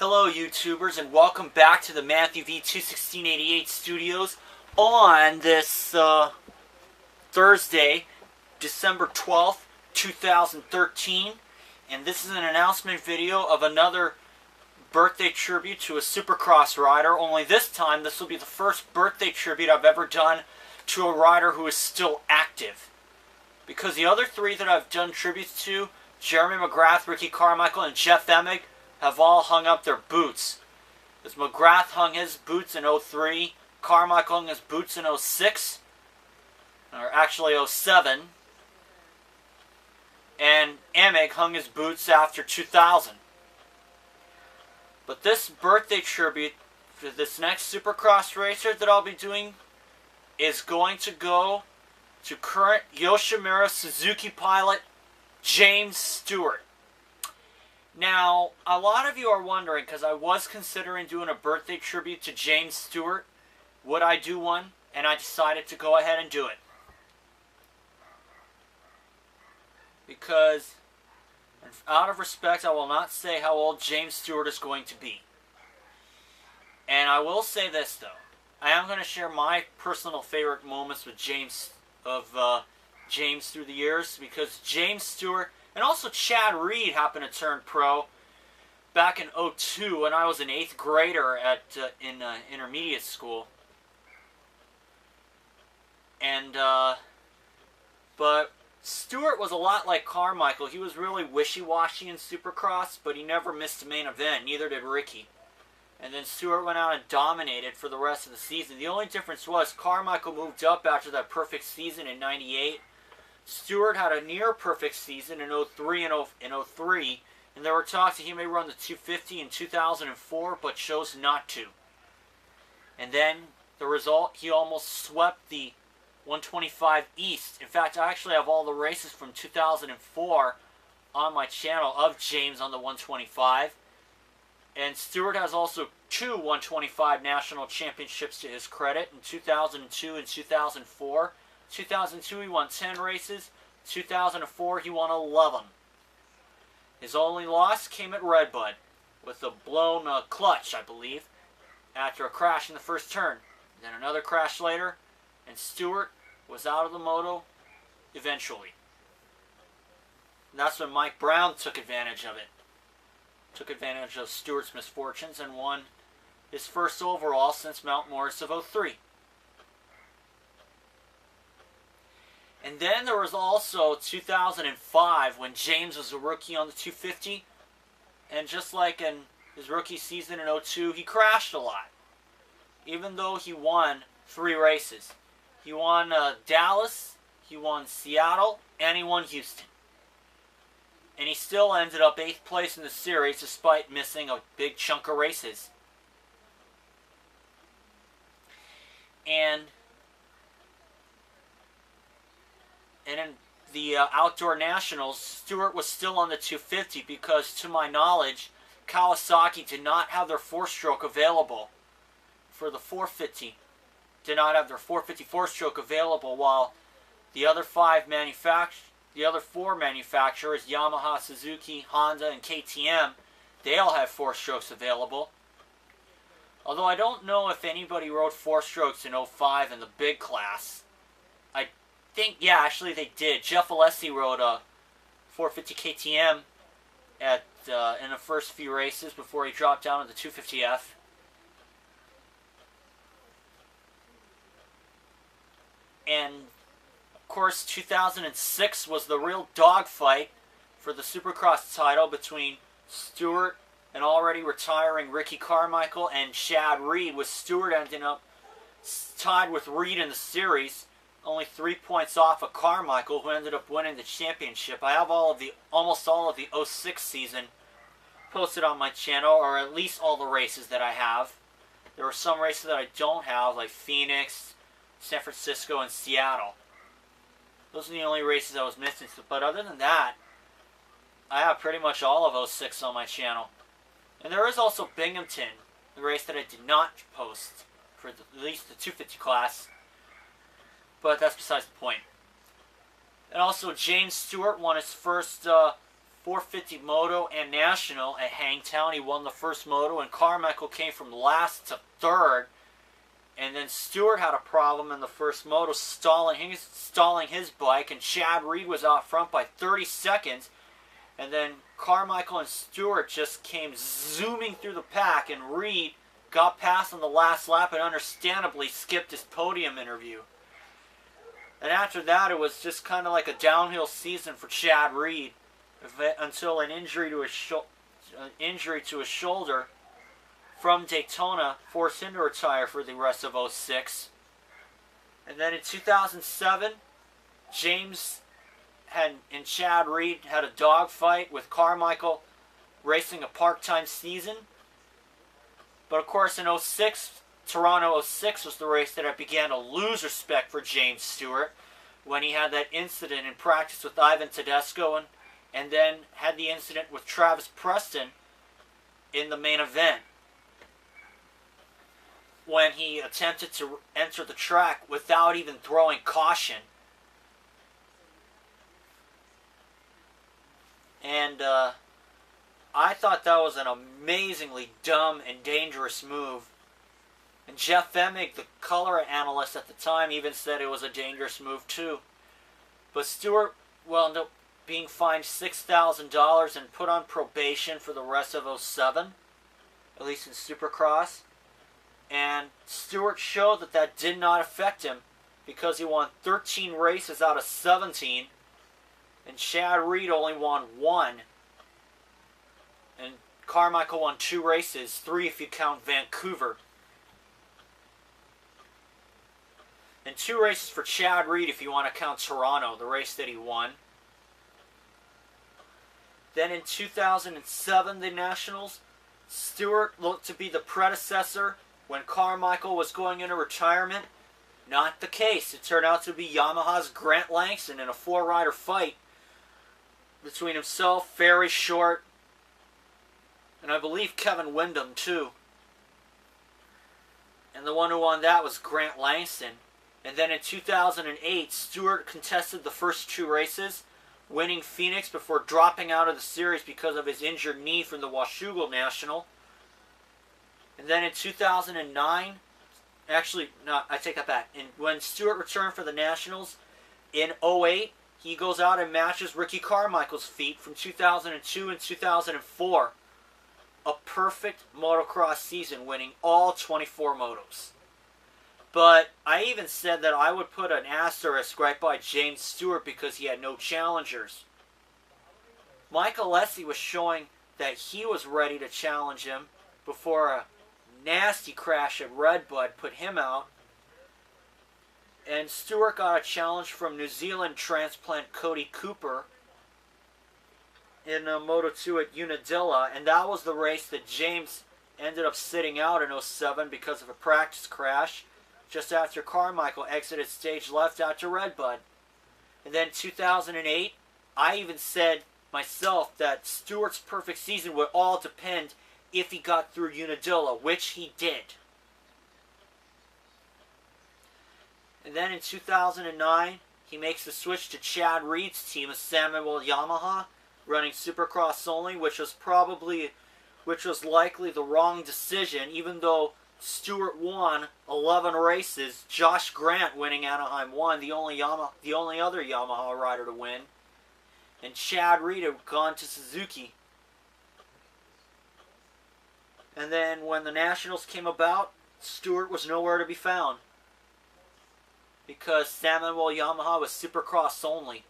Hello YouTubers, and welcome back to the Matthew V 21688 studios on this Thursday, December 12th, 2013. And this is an announcement video of another birthday tribute to a Supercross rider. Only this time, this will be the first birthday tribute I've ever done to a rider who is still active. Because the other three that I've done tributes to, Jeremy McGrath, Ricky Carmichael, and Jeff Emig, have all hung up their boots. As McGrath hung his boots in 03, Carmichael hung his boots in 06, or actually 07, and Emig hung his boots after 2000. But this birthday tribute for this next Supercross racer that I'll be doing is going to go to current Yoshimura Suzuki pilot James Stewart. Now, a lot of you are wondering, because I was considering doing a birthday tribute to James Stewart, would I do one? And I decided to go ahead and do it. Because, out of respect, I will not say how old James Stewart is going to be. And I will say this, though. I am going to share my personal favorite moments with James through the years, because James Stewart and also Chad Reed happened to turn pro back in 02 when I was an 8th grader in intermediate school. And but Stewart was a lot like Carmichael. He was really wishy-washy in Supercross, but he never missed a main event. Neither did Ricky. And then Stewart went out and dominated for the rest of the season. The only difference was Carmichael moved up after that perfect season in 98. Stewart had a near-perfect season in 03 and 03, and there were talks that he may run the 250 in 2004, but chose not to. And then, the result, he almost swept the 125 East. In fact, I actually have all the races from 2004 on my channel of James on the 125. And Stewart has also 2 125 national championships to his credit in 2002 and 2004. 2002 he won 10 races. 2004 he won 11. His only loss came at Redbud with a blown clutch, I believe, after a crash in the first turn. Then another crash later, and Stewart was out of the moto eventually. And that's when Mike Brown took advantage of it. Took advantage of Stewart's misfortunes and won his first overall since Mount Morris of 03. And then there was also 2005 when James was a rookie on the 250. And just like in his rookie season in 02, he crashed a lot. Even though he won 3 races. He won Dallas, he won Seattle, and he won Houston. And he still ended up 8th place in the series despite missing a big chunk of races. And in the Outdoor Nationals, Stewart was still on the 250 because, to my knowledge, Kawasaki did not have their 4-stroke available for the 450. Did not have their 450 4-stroke available, while the other 4 manufacturers, Yamaha, Suzuki, Honda, and KTM, they all have 4-strokes available. Although I don't know if anybody rode 4-strokes in 05 in the big class. I think, yeah, actually they did. Jeff Alessi rode a 450 KTM in the first few races before he dropped down to the 250F. And, of course, 2006 was the real dogfight for the Supercross title between Stewart and already retiring Ricky Carmichael and Chad Reed, with Stewart ending up tied with Reed in the series, only 3 points off of Carmichael, who ended up winning the championship. I have almost all of the 06 season posted on my channel, or at least all the races that I have. There were some races that I don't have, like Phoenix, San Francisco, and Seattle. Those are the only races I was missing. But other than that, I have pretty much all of 06 on my channel. And there is also Binghamton, the race that I did not post for at least the 250 class. But that's besides the point. And also, James Stewart won his first 450 Moto and National at Hangtown. He won the first Moto, and Carmichael came from last to third. And then Stewart had a problem in the first Moto, stalling his bike, and Chad Reed was out front by 30 seconds. And then Carmichael and Stewart just came zooming through the pack, and Reed got past on the last lap and understandably skipped his podium interview. And after that, it was just kind of like a downhill season for Chad Reed until an injury to his shoulder from Daytona forced him to retire for the rest of '06. And then in 2007, James and Chad Reed had a dogfight with Carmichael racing a part-time season. But of course in '06, Toronto '06 was the race that I began to lose respect for James Stewart when he had that incident in practice with Ivan Tedesco and then had the incident with Travis Preston in the main event when he attempted to enter the track without even throwing caution. And I thought that was an amazingly dumb and dangerous move. And Jeff Emig, the color analyst at the time, even said it was a dangerous move too. But Stewart wound up being fined $6,000 and put on probation for the rest of '07, at least in Supercross. And Stewart showed that that did not affect him because he won 13 races out of 17, and Chad Reed only won 1. And Carmichael won 2 races, 3 if you count Vancouver. And 2 races for Chad Reed if you want to count Toronto, the race that he won. Then in 2007, the Nationals, Stewart looked to be the predecessor when Carmichael was going into retirement. Not the case. It turned out to be Yamaha's Grant Langston in a 4-rider fight between himself, Ferry Short, and I believe Kevin Windham too. And the one who won that was Grant Langston. And then in 2008, Stewart contested the first 2 races, winning Phoenix before dropping out of the series because of his injured knee from the Washougal National. And then in 2009, actually, no, I take that back. And when Stewart returned for the Nationals in '08, he goes out and matches Ricky Carmichael's feat from 2002 and 2004. A perfect motocross season, winning all 24 motos. But I even said that I would put an asterisk right by James Stewart because he had no challengers. Mike Alessi was showing that he was ready to challenge him before a nasty crash at Redbud put him out. And Stewart got a challenge from New Zealand transplant Cody Cooper in Moto2 at Unadilla, and that was the race that James ended up sitting out in '07 because of a practice crash just after Carmichael exited stage left out to Redbud. And then 2008, I even said myself that Stewart's perfect season would all depend if he got through Unadilla, which he did. And then in 2009, he makes the switch to Chad Reed's team of Samuel Yamaha, running Supercross only, which was likely the wrong decision, even though Stewart won 11 races. Josh Grant winning Anaheim 1, the only other Yamaha rider to win. And Chad Reed had gone to Suzuki. And then when the Nationals came about, Stewart was nowhere to be found, because Samuel Yamaha was Supercross only.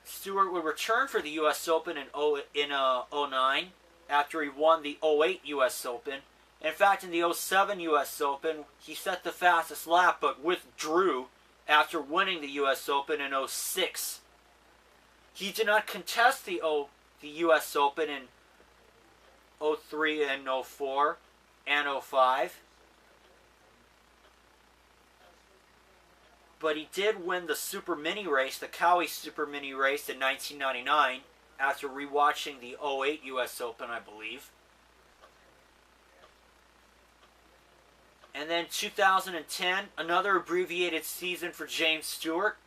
Stewart would return for the U.S. Open in '09 after he won the '08 U.S. Open. In fact, in the '07 U.S. Open, he set the fastest lap but withdrew after winning the U.S. Open in '06. He did not contest the U.S. Open in '03 and '04 and '05. But he did win the Super Mini race, the Cowie Super Mini race in 1999, after rewatching the '08 U.S. Open, I believe. And then 2010, another abbreviated season for James Stewart,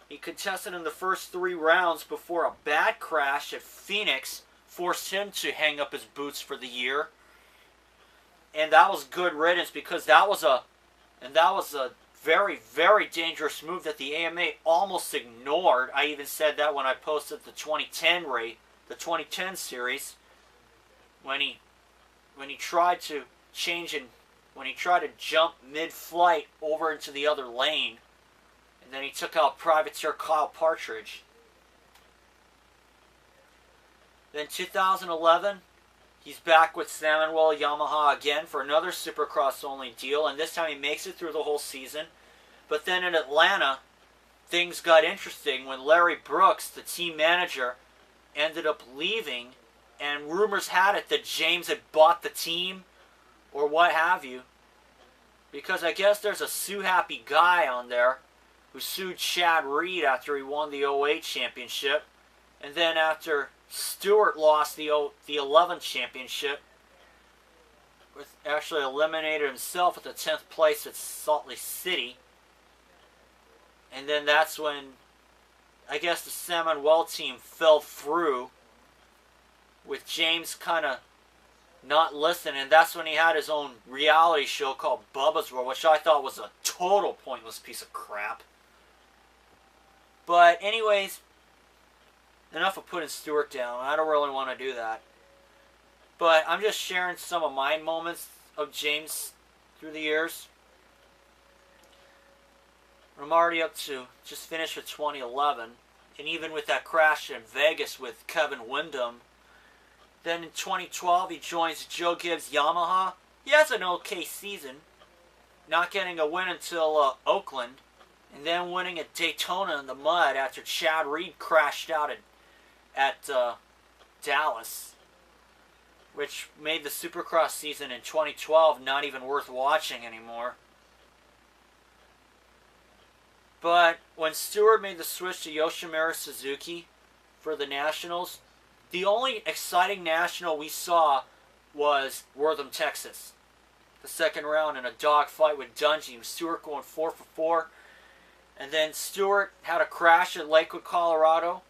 He contested in the first 3 rounds before a bad crash at Phoenix forced him to hang up his boots for the year. And that was good riddance because that was a very, very dangerous move that the AMA almost ignored. I even said that when I posted the 2010 series, when he tried to jump mid-flight over into the other lane, and then he took out Privateer Kyle Partridge. Then 2011, he's back with Samuel Yamaha again for another Supercross-only deal, and this time he makes it through the whole season. But then in Atlanta, things got interesting when Larry Brooks, the team manager, ended up leaving, and rumors had it that James had bought the team, or what have you. Because I guess there's a sue-happy guy on there who sued Chad Reed after he won the 08 championship, and then after Stewart lost the 11 championship, actually eliminated himself at the 10th place at Salt Lake City. And then that's when, I guess, the Samuel team fell through, with James kind of not listening. And that's when he had his own reality show called Bubba's World, which I thought was a total pointless piece of crap. But anyways, enough of putting Stewart down. I don't really want to do that. But I'm just sharing some of my moments of James through the years. I'm already up to just finished with 2011. And even with that crash in Vegas with Kevin Windham. Then in 2012, he joins Joe Gibbs Yamaha. He has an okay season. Not getting a win until Oakland. And then winning at Daytona in the mud after Chad Reed crashed out at Dallas, which made the Supercross season in 2012 not even worth watching anymore. But when Stewart made the switch to Yoshimura Suzuki for the Nationals, the only exciting National we saw was Wortham, Texas. The second round in a dogfight with Dungey, Stewart going 4 for 4. And then Stewart had a crash at Lakewood, Colorado,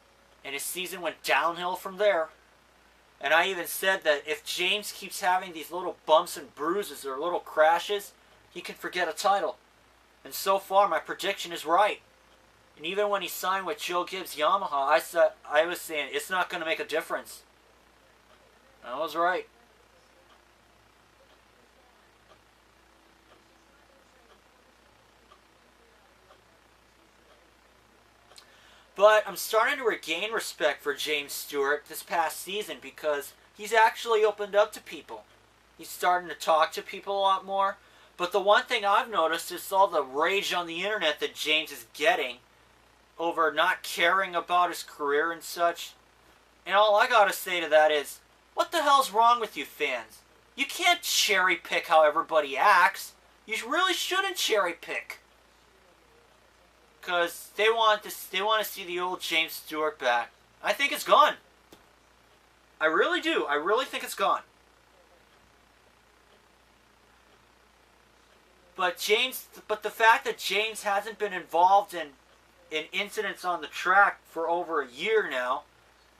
and his season went downhill from there. And I even said that if James keeps having these little bumps and bruises or little crashes, he can forget a title. And so far, my prediction is right. And even when he signed with Joe Gibbs Yamaha, I was saying it's not going to make a difference. I was right. But I'm starting to regain respect for James Stewart this past season because he's actually opened up to people. He's starting to talk to people a lot more. But the one thing I've noticed is all the rage on the internet that James is getting over not caring about his career and such. And all I gotta say to that is, what the hell's wrong with you fans? You can't cherry pick how everybody acts. You really shouldn't cherry pick. Because they want to see the old James Stewart back. I think it's gone. I really do. I really think it's gone. But the fact that James hasn't been involved in incidents on the track for over a year now,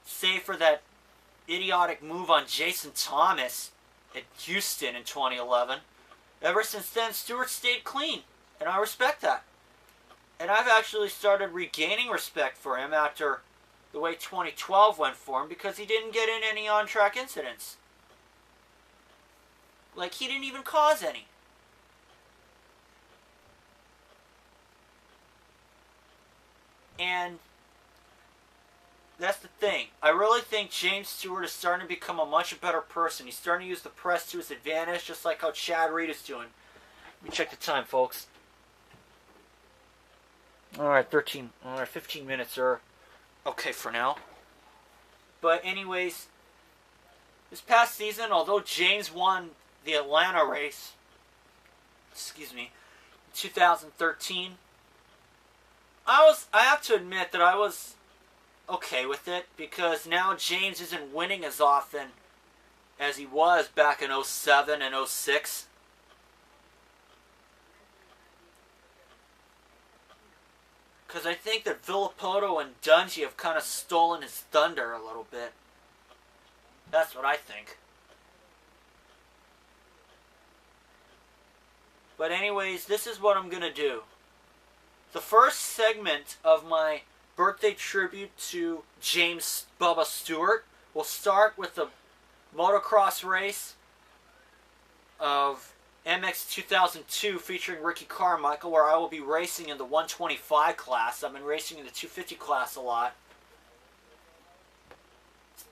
save for that idiotic move on Jason Thomas at Houston in 2011, ever since then, Stewart stayed clean. And I respect that. And I've actually started regaining respect for him after the way 2012 went for him because he didn't get in any on-track incidents. Like, he didn't even cause any. And that's the thing. I really think James Stewart is starting to become a much better person. He's starting to use the press to his advantage, just like how Chad Reed is doing. Let me check the time, folks. Alright, 15 minutes are okay for now. But anyways, this past season, although James won the Atlanta race, in 2013, I have to admit that I was okay with it, because now James isn't winning as often as he was back in 07 and 06. Because I think that Villapoto and Dungy have kind of stolen his thunder a little bit. That's what I think. But anyways, this is what I'm going to do. The first segment of my birthday tribute to James Bubba Stewart will start with the motocross race of MX 2002 featuring Ricky Carmichael, where I will be racing in the 125 class. I've been racing in the 250 class a lot.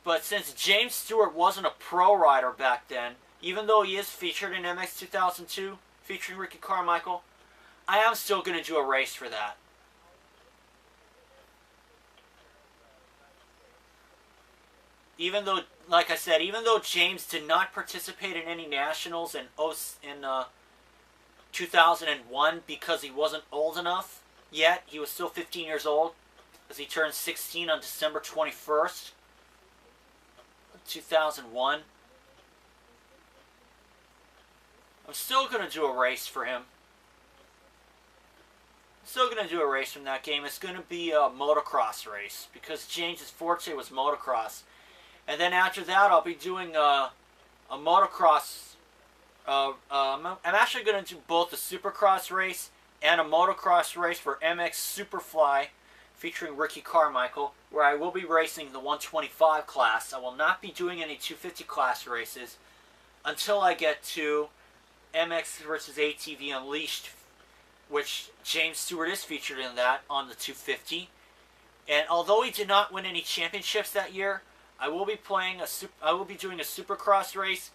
But since James Stewart wasn't a pro rider back then, even though he is featured in MX 2002 featuring Ricky Carmichael, I am still going to do a race for that. Even though, like I said, even though James did not participate in any nationals in 2001 because he wasn't old enough yet, he was still 15 years old, as he turned 16 on December 21st, 2001. I'm still going to do a race for him. Still going to do a race from that game. It's going to be a motocross race because James's forte was motocross. And then after that, I'll be doing a motocross. I'm actually going to do both a supercross race and a motocross race for MX Superfly featuring Ricky Carmichael, where I will be racing the 125 class. I will not be doing any 250 class races until I get to MX versus ATV Unleashed, which James Stewart is featured in that on the 250. And although he did not win any championships that year, I will be doing a supercross race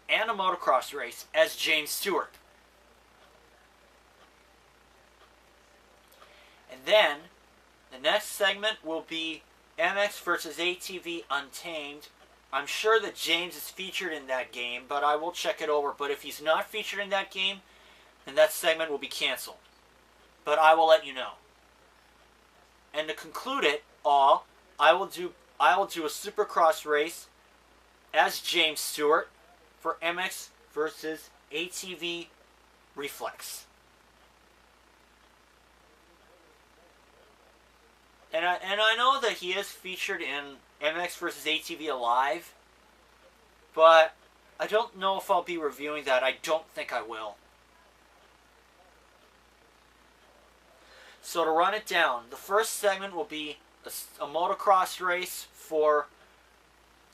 and a motocross race as James Stewart. And then the next segment will be MX versus ATV Untamed. I'm sure that James is featured in that game, but I will check it over. But if he's not featured in that game, then that segment will be canceled. But I will let you know. And to conclude it all, I will do a supercross race as James Stewart for MX versus ATV Reflex. And I know that he is featured in MX versus ATV Alive, but I don't know if I'll be reviewing that. I don't think I will. So to run it down, the first segment will be a motocross race for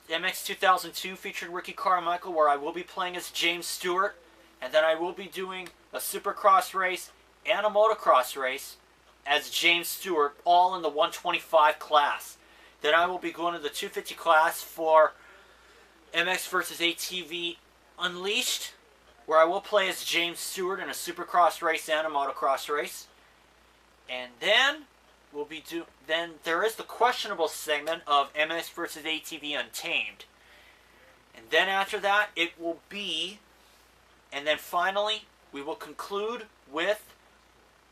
MX 2002 featuring Ricky Carmichael, where I will be playing as James Stewart, and then I will be doing a supercross race and a motocross race as James Stewart, all in the 125 class. Then I will be going to the 250 class for MX versus ATV Unleashed, where I will play as James Stewart in a supercross race and a motocross race. And then then there is the questionable segment of MX versus ATV Untamed. And then after that, it will be, and then finally, we will conclude with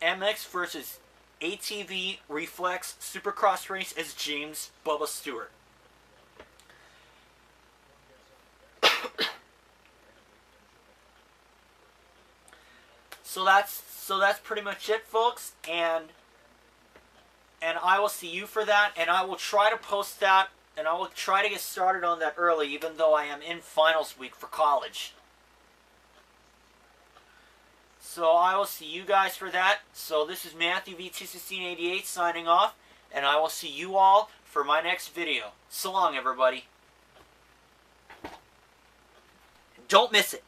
MX versus ATV Reflex Supercross race as James Bubba Stewart. So that's pretty much it, folks, and I will see you for that, and I will try to post that, and I will try to get started on that early, even though I am in finals week for college. So I will see you guys for that. So this is Matthew V21688 signing off, and I will see you all for my next video. So long, everybody. Don't miss it.